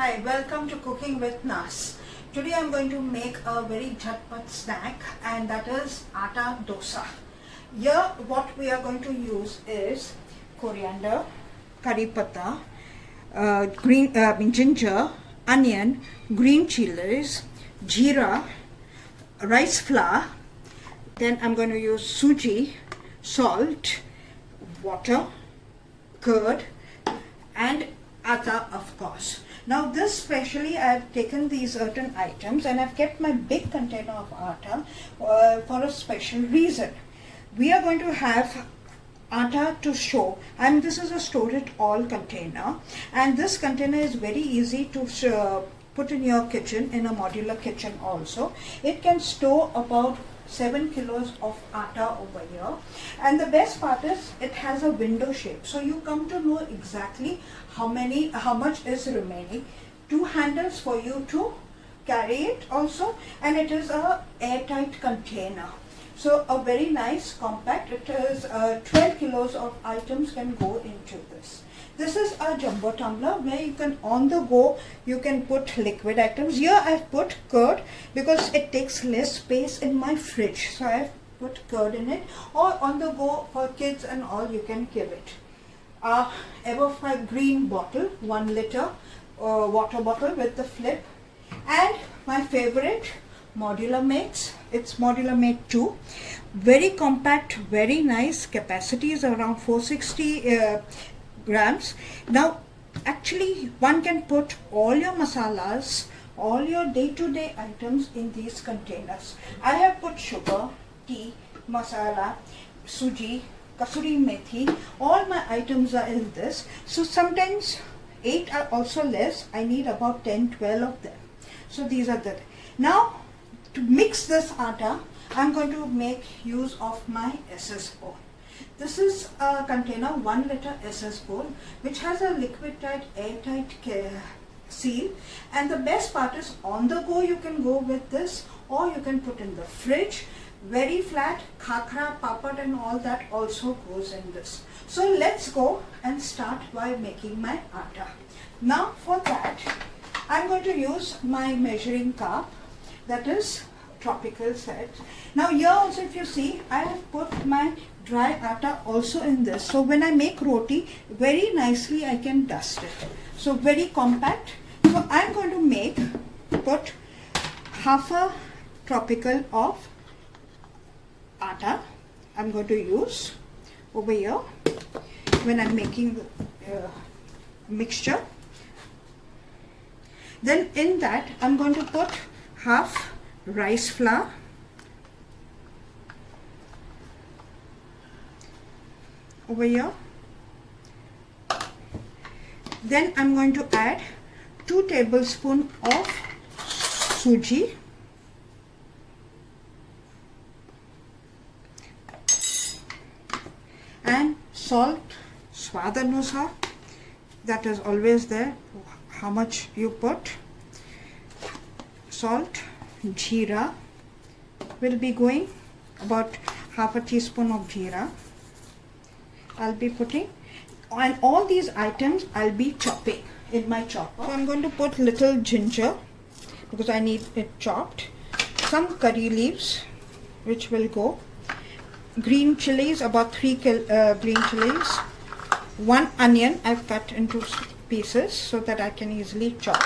Hi, welcome to Cooking with Nas. Today I'm going to make a very jhatpat snack, and that is atta dosa. Here what we are going to use is coriander, curry patta, ginger, onion, green chilies, jeera, rice flour. Then I'm going to use suji, salt, water, curd, and atta, of course. Now this specially I have taken these certain items and I've kept my big container of atta for a special reason. We are going to have atta to show, and this is a store it all container, and this container is very easy to put in your kitchen, in a modular kitchen also. It can store about 7 kilos of atta over here, and the best part is it has a window shape, so you come to know exactly how much is remaining. 2 handles for you to carry it also, and it is a airtight container, so a very nice compact. It is 12 kilos of items can go into this. This is a jumbo tumbler where you can, on the go, you can put liquid items. Here I've put curd because it takes less space in my fridge. So I've put curd in it, or on the go for kids and all, you can give it. Everfree green bottle, 1 liter water bottle with the flip, and my favorite modular mates. It's modular mate 2. Very compact, very nice. Capacity is around 460 grams. Now actually one can put all your masalas, all your day-to-day items in these containers. I have put sugar, tea, masala, suji, kasuri methi, all my items are in this. So sometimes 8 are also less. I need about 10-12 of them. So these are the. Now to mix this atta, I'm going to make use of my SS bowl. This is a container, 1 liter SS bowl, which has a liquid tight, airtight seal. And the best part is, on the go you can go with this, or you can put in the fridge. Very flat, khakra, papad and all that also goes in this. So let's go and start by making my atta. Now for that, I'm going to use my measuring cup, that is tropical set. Now here also, if you see, I have put my dry atta also in this, so when I make roti, very nicely I can dust it. So very compact. So I'm going to put half a tropical of atta. I'm going to use over here when I'm making the mixture. Then in that I'm going to put half rice flour, over here. Then I'm going to add 2 tablespoons of suji, and salt, swad anusar, that is always there, how much you put. Salt, jeera will be going, about half a teaspoon of jeera I'll be putting, and all these items I'll be chopping in my chopper. So I'm going to put little ginger because I need it chopped, some curry leaves which will go, green chilies, about 3 green chilies, 1 onion I've cut into pieces so that I can easily chop,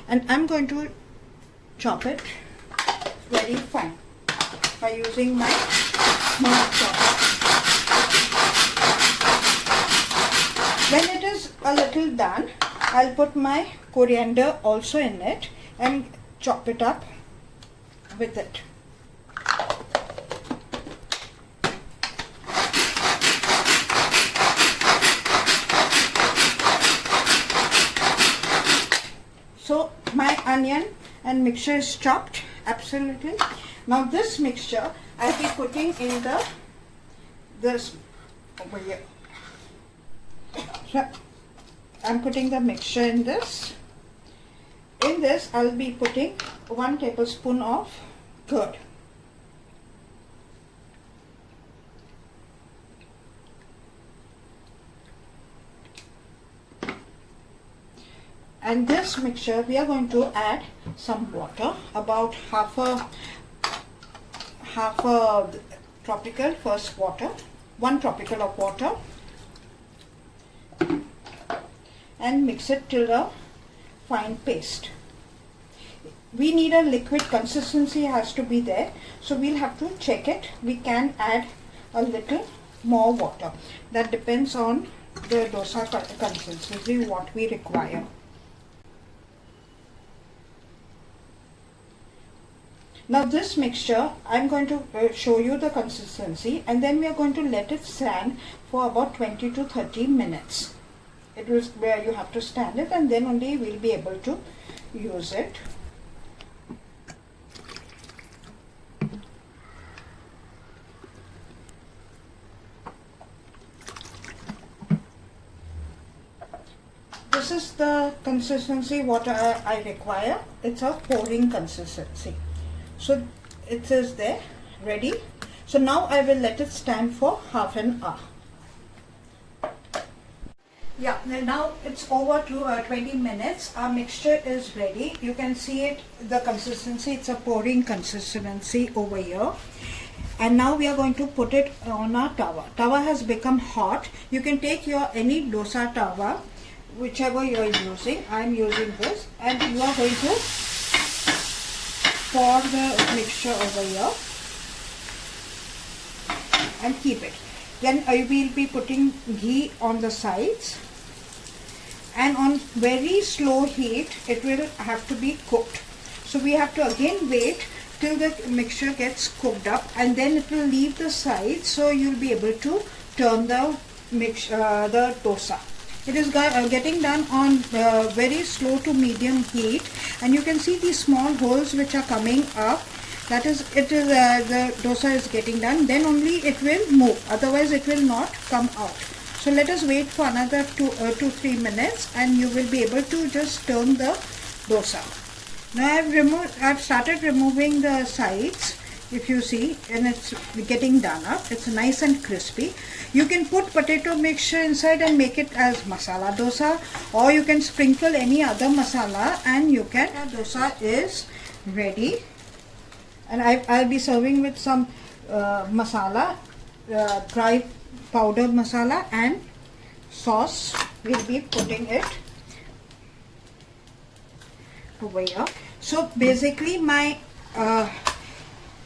and I'm going to chop it very fine by using my smart chopper. When it is a little done, I'll put my coriander also in it and chop it up with it. So my onion and mixture is chopped absolutely. Now this mixture I'll be putting in this over here. So I'm putting the mixture in this. In this I'll be putting 1 tablespoon of curd. And this mixture we are going to add some water, about half a tropical first water, 1 tropical of water, and mix it till a fine paste. We need a liquid consistency, has to be there, so we'll have to check it. We can add a little more water. That depends on the dosa consistency what we require. Now this mixture, I'm going to show you the consistency, and then we are going to let it stand for about 20 to 30 minutes. It is where you have to stand it, and then only we'll be able to use it. This is the consistency what I require. It's a pouring consistency. So it is there, ready. So now I will let it stand for half an hour. Yeah, now it's over to 20 minutes. Our mixture is ready. You can see it, the consistency, it's a pouring consistency over here. And now we are going to put it on our tawa. Tawa has become hot. You can take your any dosa tawa, whichever you are using. I am using this, and you are going to pour the mixture over here and keep it. Then I will be putting ghee on the sides, and on very slow heat it will have to be cooked. So we have to again wait till the mixture gets cooked up, and then it will leave the sides, so you will be able to turn the the dosa. It is getting done on very slow to medium heat, and you can see these small holes which are coming up. That is, the dosa is getting done. Then only it will move. Otherwise, it will not come out. So let us wait for another 2-3 minutes, and you will be able to just turn the dosa. Now I've started removing the sides. If you see, and it's getting done up, it's nice and crispy. You can put potato mixture inside and make it as masala dosa, or you can sprinkle any other masala, and you can. Dosa is ready, and I'll be serving with some masala, dry powdered masala, and sauce. We'll be putting it over here. So basically my atta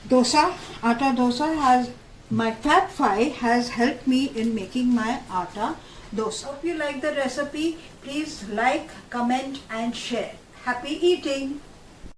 dosa has, my Fab 5 has helped me in making my atta dosa. Hope you like the recipe. Please like, comment and share. Happy eating!